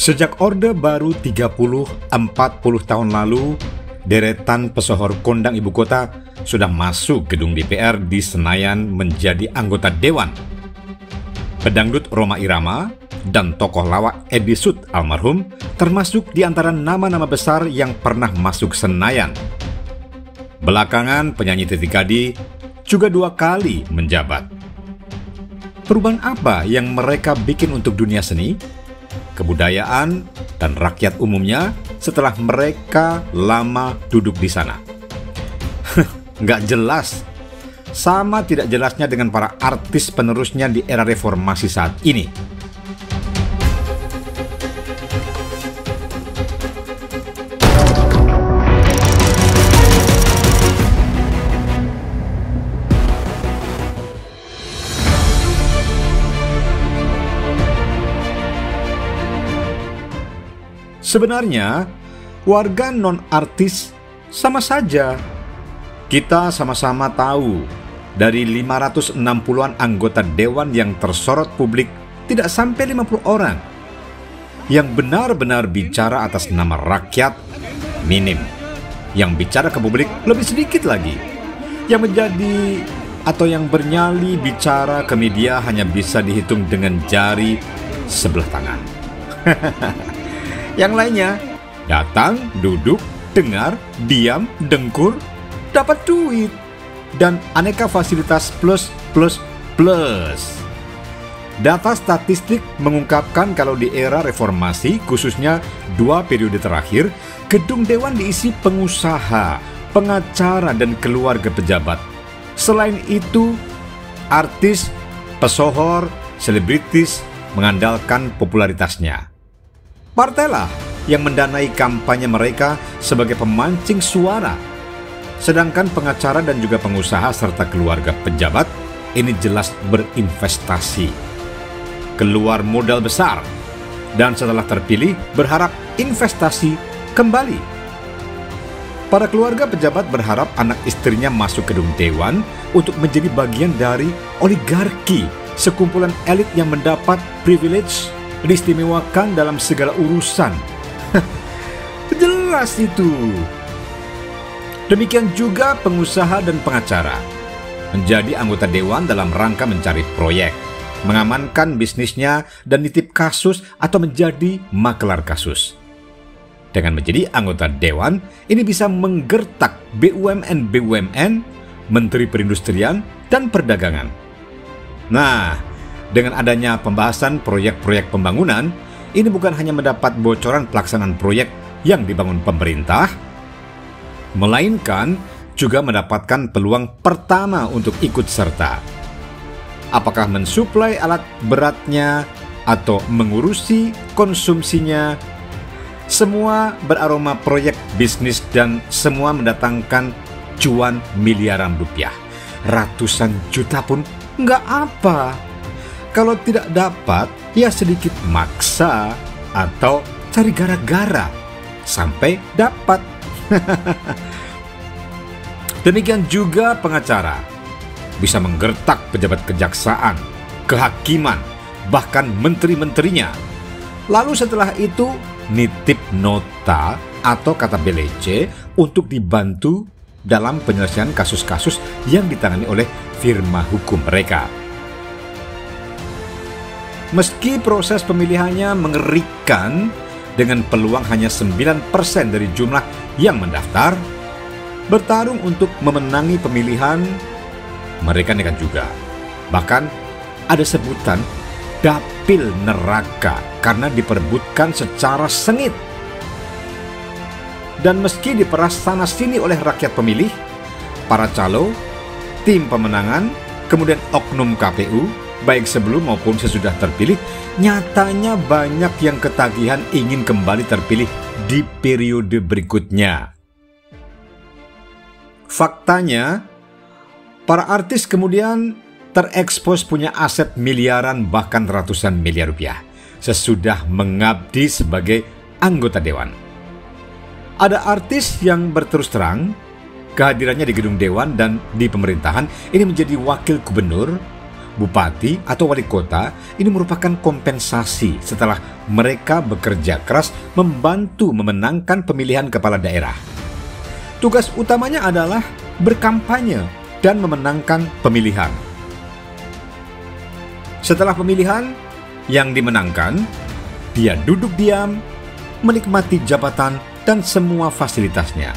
Sejak Orde Baru 30-40 tahun lalu, deretan pesohor kondang ibu kota sudah masuk gedung DPR di Senayan menjadi anggota dewan. Pedangdut Rhoma Irama dan tokoh lawak Edi Sud almarhum termasuk di antara nama-nama besar yang pernah masuk Senayan. Belakangan penyanyi Titi Kadi juga 2 kali menjabat. Perubahan apa yang mereka bikin untuk dunia seni, kebudayaan, dan rakyat umumnya setelah mereka lama duduk di sana? Nggak jelas. Sama tidak jelasnya dengan para artis penerusnya di era reformasi saat ini. Sebenarnya, warga non-artis sama saja. Kita sama-sama tahu, dari 560-an anggota dewan yang tersorot publik, tidak sampai 50 orang yang benar-benar bicara atas nama rakyat, minim. Yang bicara ke publik lebih sedikit lagi. Yang menjadi atau yang bernyali bicara ke media hanya bisa dihitung dengan jari sebelah tangan. Yang lainnya, datang, duduk, dengar, diam, dengkur, dapat duit, dan aneka fasilitas plus. Data statistik mengungkapkan kalau di era reformasi, khususnya 2 periode terakhir, gedung dewan diisi pengusaha, pengacara, dan keluarga pejabat. Selain itu, artis, pesohor, selebritis mengandalkan popularitasnya. Partailah yang mendanai kampanye mereka sebagai pemancing suara. Sedangkan pengacara dan juga pengusaha serta keluarga pejabat ini jelas berinvestasi, keluar modal besar, dan setelah terpilih berharap investasi kembali. Para keluarga pejabat berharap anak istrinya masuk gedung dewan untuk menjadi bagian dari oligarki, sekumpulan elit yang mendapat privilege, diistimewakan dalam segala urusan. Jelas itu. Demikian juga pengusaha dan pengacara menjadi anggota dewan dalam rangka mencari proyek, mengamankan bisnisnya, dan nitip kasus atau menjadi makelar kasus. Dengan menjadi anggota dewan, ini bisa menggertak BUMN, Menteri Perindustrian dan Perdagangan. Nah, dengan adanya pembahasan proyek-proyek pembangunan, ini bukan hanya mendapat bocoran pelaksanaan proyek yang dibangun pemerintah, melainkan juga mendapatkan peluang pertama untuk ikut serta. Apakah mensuplai alat beratnya atau mengurusi konsumsinya, semua beraroma proyek bisnis dan semua mendatangkan cuan miliaran rupiah. Ratusan juta pun nggak apa. Kalau tidak dapat, ya sedikit maksa atau cari gara-gara sampai dapat. Demikian juga pengacara bisa menggertak pejabat kejaksaan, kehakiman, bahkan menteri-menterinya. Lalu setelah itu nitip nota atau kata belece untuk dibantu dalam penyelesaian kasus-kasus yang ditangani oleh firma hukum mereka. Meski proses pemilihannya mengerikan dengan peluang hanya 9% dari jumlah yang mendaftar, bertarung untuk memenangi pemilihan, mereka nekat juga. Bahkan ada sebutan dapil neraka karena diperebutkan secara sengit. Dan meski diperas sana-sini oleh rakyat pemilih, para calo, tim pemenangan, kemudian oknum KPU, baik sebelum maupun sesudah terpilih, nyatanya banyak yang ketagihan ingin kembali terpilih di periode berikutnya. Faktanya, para artis kemudian terekspos punya aset miliaran bahkan ratusan miliar rupiah sesudah mengabdi sebagai anggota dewan. Ada artis yang berterus terang kehadirannya di gedung dewan dan di pemerintahan ini menjadi wakil gubernur, bupati, atau wali kota ini merupakan kompensasi setelah mereka bekerja keras membantu memenangkan pemilihan kepala daerah. Tugas utamanya adalah berkampanye dan memenangkan pemilihan. Setelah pemilihan yang dimenangkan, dia duduk diam, menikmati jabatan dan semua fasilitasnya.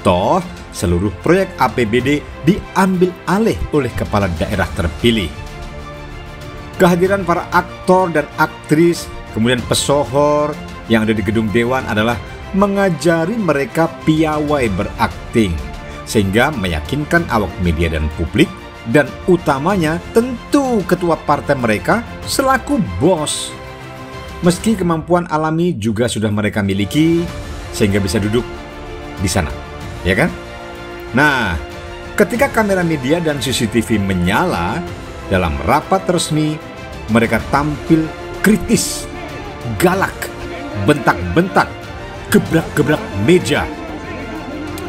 Toh, seluruh proyek APBD diambil alih oleh kepala daerah terpilih. Kehadiran para aktor dan aktris, kemudian pesohor yang ada di gedung Dewan adalah mengajari mereka piawai berakting, sehingga meyakinkan awak media dan publik, dan utamanya tentu ketua partai mereka selaku bos. Meski kemampuan alami juga sudah mereka miliki, sehingga bisa duduk di sana, ya kan? Nah, ketika kamera media dan CCTV menyala dalam rapat resmi, mereka tampil kritis, galak, bentak-bentak, gebrak-gebrak meja.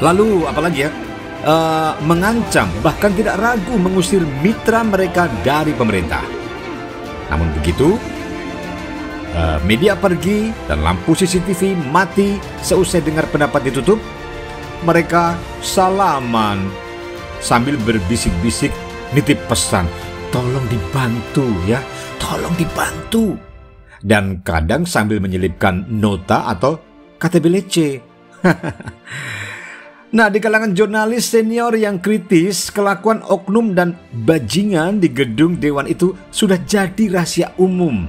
Lalu apalagi ya? Mengancam, bahkan tidak ragu mengusir mitra mereka dari pemerintah. Namun begitu, media pergi dan lampu CCTV mati seusai dengar pendapat ditutup. Mereka salaman sambil berbisik-bisik nitip pesan, tolong dibantu ya, tolong dibantu. Dan kadang sambil menyelipkan nota atau KTP lece. Nah, di kalangan jurnalis senior yang kritis, kelakuan oknum dan bajingan di gedung Dewan itu sudah jadi rahasia umum.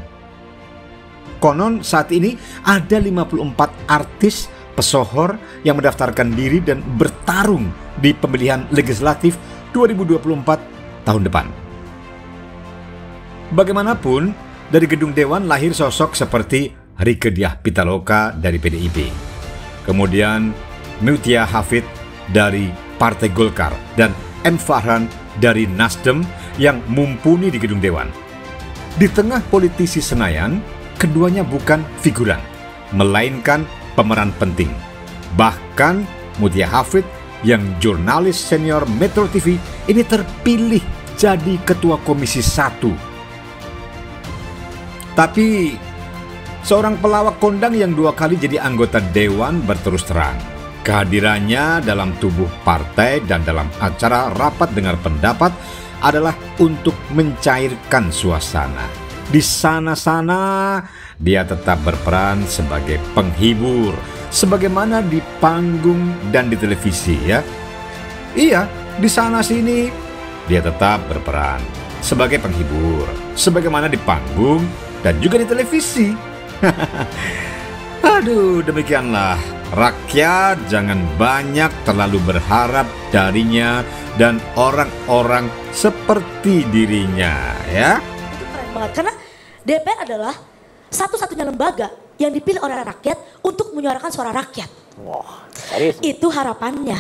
Konon saat ini ada 54 artis pesohor yang mendaftarkan diri dan bertarung di pemilihan legislatif 2024 tahun depan. Bagaimanapun, dari gedung Dewan lahir sosok seperti Rieke Diah Pitaloka dari PDIP. Kemudian Mutia Hafid dari Partai Golkar dan M. Farhan dari Nasdem yang mumpuni di gedung Dewan. Di tengah politisi Senayan, keduanya bukan figuran, melainkan pemeran penting. Bahkan Mutia Hafid yang jurnalis senior Metro TV ini terpilih jadi ketua Komisi 1. Tapi seorang pelawak kondang yang 2 kali jadi anggota Dewan berterus terang, kehadirannya dalam tubuh partai dan dalam acara rapat dengar pendapat adalah untuk mencairkan suasana. Di sana-sana dia tetap berperan sebagai penghibur, sebagaimana di panggung dan di televisi ya. Iya, di sana-sini dia tetap berperan sebagai penghibur, sebagaimana di panggung dan juga di televisi. Aduh, demikianlah. Rakyat jangan banyak terlalu berharap darinya dan orang-orang seperti dirinya ya. Itu keren banget karena DPR adalah satu-satunya lembaga yang dipilih oleh rakyat untuk menyuarakan suara rakyat. Wah, serius? Itu harapannya.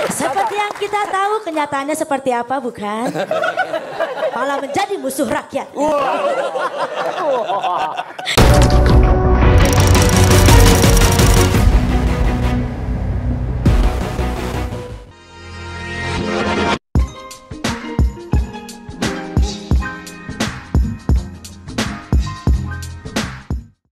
Seperti yang kita tahu kenyataannya seperti apa bukan? Malah menjadi musuh rakyat.